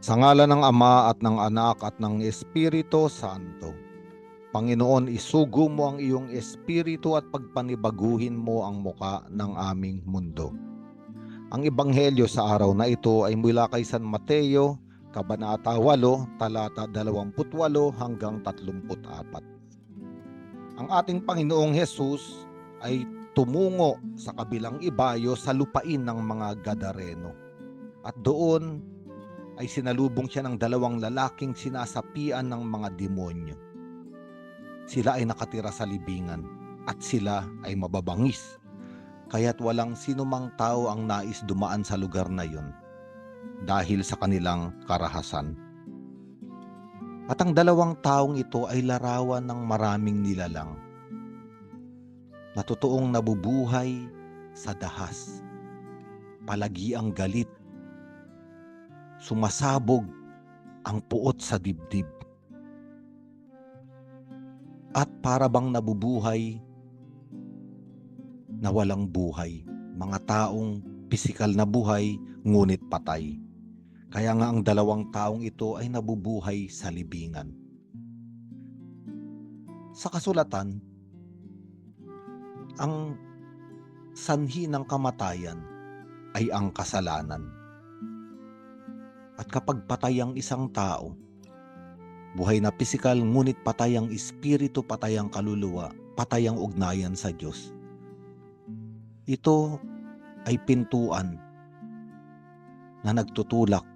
Sa ngalan ng Ama at ng Anak at ng Espiritu Santo. Panginoon, isugo mo ang iyong espiritu at pagpanibaguhin mo ang muka ng aming mundo. Ang ebanghelyo sa araw na ito ay mula kay San Mateo, Kabanata 8, talata 28 hanggang 34. Ang ating Panginoong Hesus ay tumungo sa kabilang ibayo sa lupain ng mga Gadareno. At doon ay sinalubong siya ng dalawang lalaking sinasapian ng mga demonyo. Sila ay nakatira sa libingan at sila ay mababangis, kaya't walang sinumang tao ang nais dumaan sa lugar na yun dahil sa kanilang karahasan. At ang dalawang taong ito ay larawan ng maraming nilalang na totoong nabubuhay sa dahas, palagi ang galit, sumasabog ang puot sa dibdib, at para bang nabubuhay na walang buhay, mga taong pisikal na buhay ngunit patay. Kaya nga ang dalawang taong ito ay nabubuhay sa libingan. Sa kasulatan, ang sanhi ng kamatayan ay ang kasalanan. At kapag patay ang isang tao, buhay na pisikal ngunit patay ang espiritu, patay ang kaluluwa, patay ang ugnayan sa Diyos. Ito ay pintuan na nagtutulak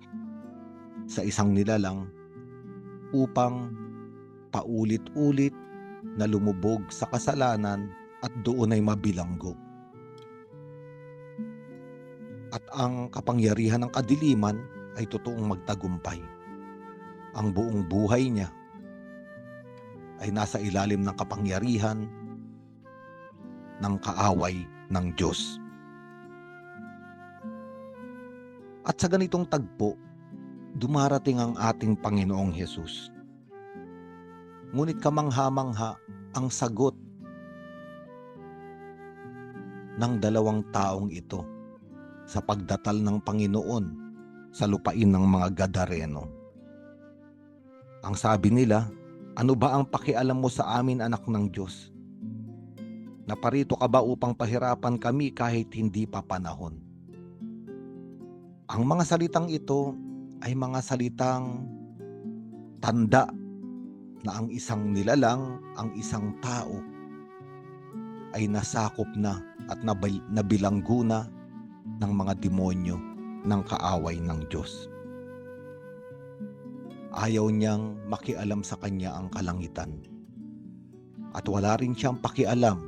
sa isang nilalang upang paulit-ulit na lumubog sa kasalanan at doon ay mabilanggo. At ang kapangyarihan ng kadiliman ay totoong magtagumpay. Ang buong buhay niya ay nasa ilalim ng kapangyarihan ng kaaway ng Diyos. At sa ganitong tagpo, dumarating ang ating Panginoong Hesus. Ngunit kamangha-mangha ang sagot ng dalawang taong ito sa pagdatal ng Panginoon sa lupain ng mga Gadareno. Ang sabi nila, ano ba ang pakialam mo sa amin, anak ng Diyos? Naparito ka ba upang pahirapan kami kahit hindi pa panahon? Ang mga salitang ito ay mga salitang tanda na ang isang nilalang, ang isang tao ay nasakop na at nabilanggo na ng mga demonyo ng kaaway ng Diyos. Ayaw niyang makialam sa kanya ang kalangitan. At wala rin siyang pakialam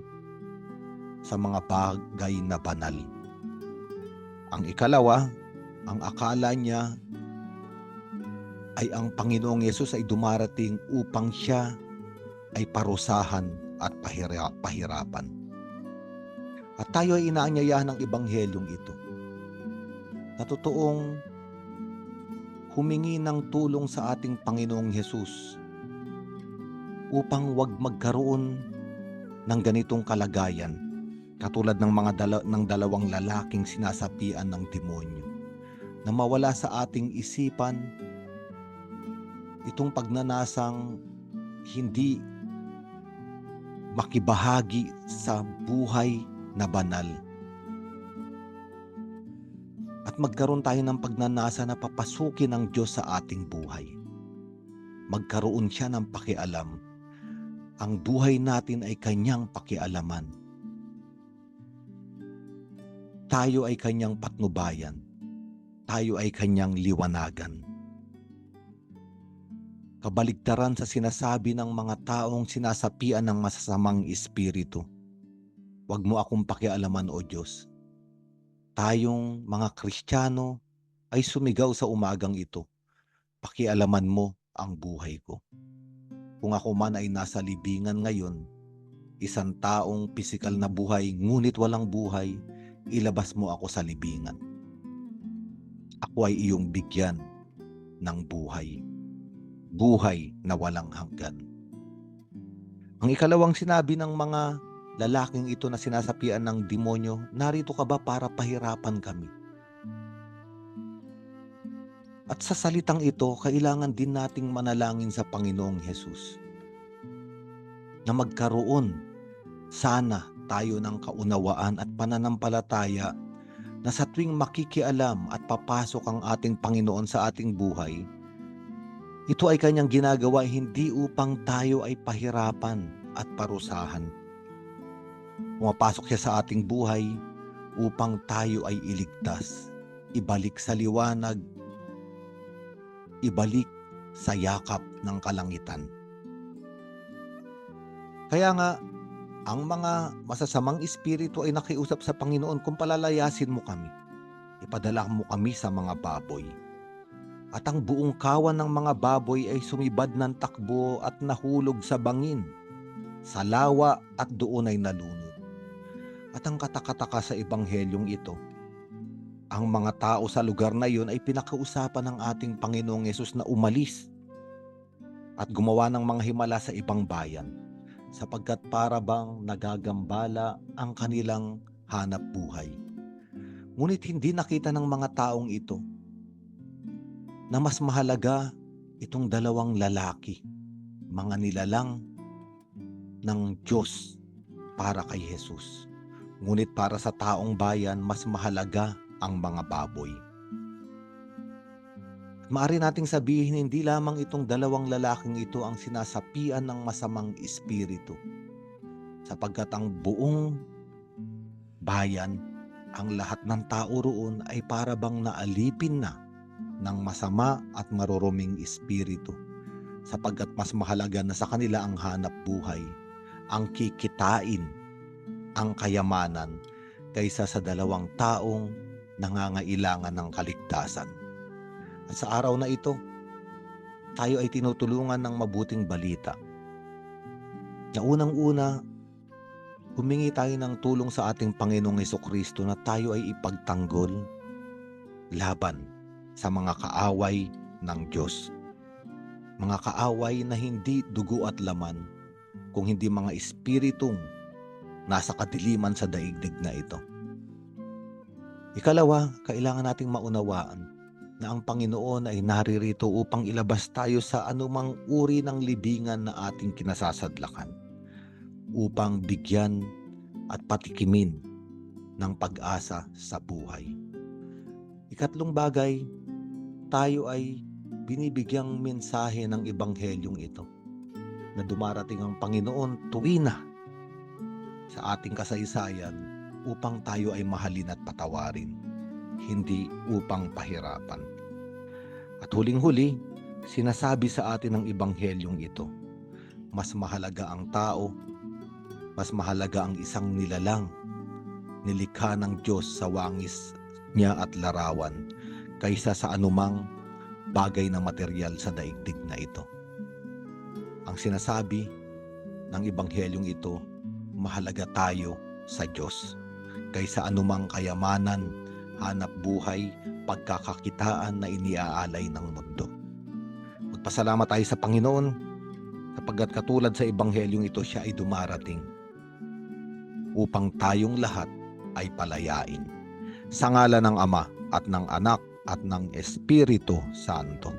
sa mga bagay na banal. Ang ikalawa, ang akala niya ay ang Panginoong Yesus ay dumarating upang siya ay parusahan at pahirapan. At tayo ay inaanyayahan ng ebanghelyong ito na totoong humingi ng tulong sa ating Panginoong Hesus upang wag magkaroon ng ganitong kalagayan katulad ng ng dalawang lalaking sinasapian ng demonyo, na mawala sa ating isipan itong pagnanasang hindi makibahagi sa buhay na banal. At magkaroon tayo ng pagnanasa na papasukin ng Diyos sa ating buhay. Magkaroon siya ng pakialam. Ang buhay natin ay kanyang pakialaman. Tayo ay kanyang patnubayan. Tayo ay kanyang liwanagan. Kabaligtaran sa sinasabi ng mga taong sinasapian ng masasamang espiritu. Huwag mo akong pakialaman, O Diyos. Tayong mga Kristiyano ay sumigaw sa umagang ito. Pakialaman mo ang buhay ko. Kung ako man ay nasa libingan ngayon, isang taong pisikal na buhay ngunit walang buhay, ilabas mo ako sa libingan. Ako ay iyong bigyan ng buhay. Buhay na walang hanggan. Ang ikalawang sinabi ng mga lalaking ito na sinasapian ng demonyo, narito ka ba para pahirapan kami? At sa salitang ito, kailangan din nating manalangin sa Panginoong Hesus na magkaroon sana tayo ng kaunawaan at pananampalataya na sa tuwing makikialam at papasok ang ating Panginoon sa ating buhay, ito ay kanyang ginagawa hindi upang tayo ay pahirapan at parusahan. Pumapasok siya sa ating buhay upang tayo ay iligtas, ibalik sa liwanag, ibalik sa yakap ng kalangitan. Kaya nga, ang mga masasamang espiritu ay nakiusap sa Panginoon, kung palalayasin mo kami, ipadala mo kami sa mga baboy. At ang buong kawan ng mga baboy ay sumibad ng takbo at nahulog sa bangin, sa lawa at doon ay nalunod. At ang katakataka sa ebanghelyong ito, ang mga tao sa lugar na iyon ay pinakausapan ng ating Panginoong Hesus na umalis at gumawa ng mga himala sa ibang bayan, sapagkat para bang nagagambala ang kanilang hanap buhay. Ngunit hindi nakita ng mga taong ito na mas mahalaga itong dalawang lalaki, mga nilalang ng Diyos para kay Hesus. Ngunit para sa taong bayan, mas mahalaga ang mga baboy. Maaari nating sabihin, hindi lamang itong dalawang lalaking ito ang sinasapian ng masamang espiritu, sapagkat ang buong bayan, ang lahat ng tao roon ay para bang naalipin na ng masama at maruruming espiritu, sapagkat mas mahalaga na sa kanila ang hanap buhay, ang kikitain, ang kayamanan, kaysa sa dalawang taong nangangailangan ng kaligtasan. At sa araw na ito, tayo ay tinutulungan ng mabuting balita. Na unang-una, humingi tayo ng tulong sa ating Panginoong Hesukristo na tayo ay ipagtanggol laban sa mga kaaway ng Diyos. Mga kaaway na hindi dugo at laman, kung hindi mga espiritong nasa kadiliman sa daigdig na ito. Ikalawa, kailangan nating maunawaan na ang Panginoon ay naririto upang ilabas tayo sa anumang uri ng libingan na ating kinasasadlakan, upang bigyan at patikimin ng pag-asa sa buhay. Ikatlong bagay, tayo ay binibigyang mensahe ng ebanghelyong ito na dumarating ang Panginoon tuwina sa ating kasaysayan upang tayo ay mahalin at patawarin, hindi upang pahirapan. At huling-huli, sinasabi sa atin ng ebanghelyong ito, mas mahalaga ang tao, mas mahalaga ang isang nilalang, nilikha ng Diyos sa wangis niya at larawan, kaysa sa anumang bagay na material sa daigdig na ito. Ang sinasabi ng ebanghelyong ito, mahalaga tayo sa Diyos, kaysa anumang kayamanan, hanap buhay, pagkakakitaan na iniaalay ng mundo. Magpasalamat tayo sa Panginoon, sapagkat katulad sa ebanghelyong ito, siya ay dumarating upang tayong lahat ay palayain. Sa ngalan ng Ama at ng Anak at ng Espiritu Santo.